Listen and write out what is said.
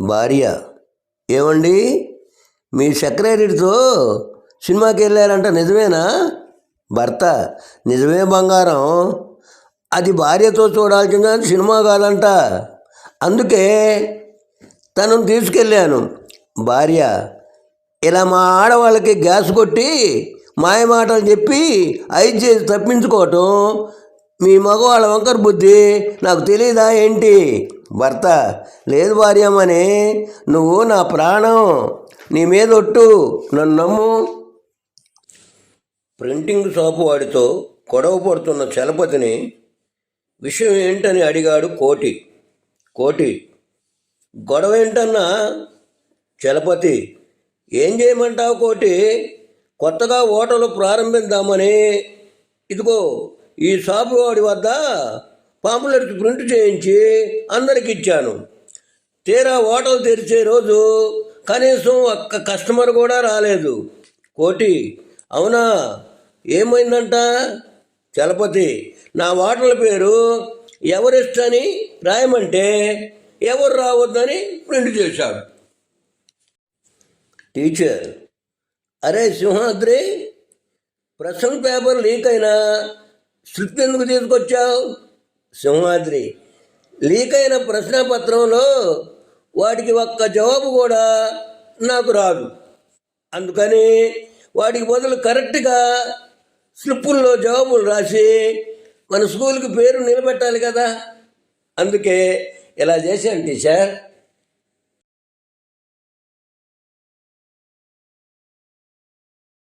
భార్య: ఏమండి, మీ సెక్రటరీతో సినిమాకి వెళ్ళారంట, నిజమేనా? భర్త: నిజమే బంగారం, అది భార్యతో చూడాల్సిన సినిమా కాదంట, అందుకే తనను తీసుకెళ్ళాను. భార్య: ఇలా మా ఆడవాళ్ళకి గ్యాస్ కొట్టి మాయమాటలు చెప్పి ఐదు చేసి తప్పించుకోవటం మీ మగవాళ్ళ వంకర బుద్ధి నాకు తెలియదా ఏంటి? భర్త: లేదు భార్యమ్మని, నువ్వు నా ప్రాణం, నీ మీద ఒట్టు, నన్ను నమ్ము. ప్రింటింగ్ షాపు వాడితో గొడవ పడుతున్న చలపతిని విషయం ఏంటని అడిగాడు కోటి. కోటి: గొడవ ఏంటన్నా? చలపతి: ఏం చేయమంటావు కోటి, కొత్తగా హోటలు ప్రారంభిద్దామని ఇదిగో ఈ షాపు వాడి వద్ద పాంపులెట్స్ ప్రింట్ చేయించి అందరికి ఇచ్చాను. తీరా హోటల్ తెరిచే రోజు కనీసం ఒక్క కస్టమర్ కూడా రాలేదు. కోటి: అవునా, ఏమైందంట? చలపతి: నా హోటల్ పేరు ఎవరెస్ట్ అని రాయమంటే ఎవరు రావద్దని ప్రింట్ చేశాడు. టీచర్: అరే సింహాద్రి, ప్రశ్న పేపర్ లీక్ అయినా స్లిప్ ఎందుకు తీసుకొచ్చావు? సింహాద్రి: లీక్ అయిన ప్రశ్నపత్రంలో వాటికి ఒక్క జవాబు కూడా నాకు రాదు, అందుకని వాటికి బదులు కరెక్ట్గా స్లిప్పుల్లో జవాబులు రాసి మన స్కూల్కి పేరు నిలబెట్టాలి కదా, అందుకే ఇలా చేశాను టీచర్.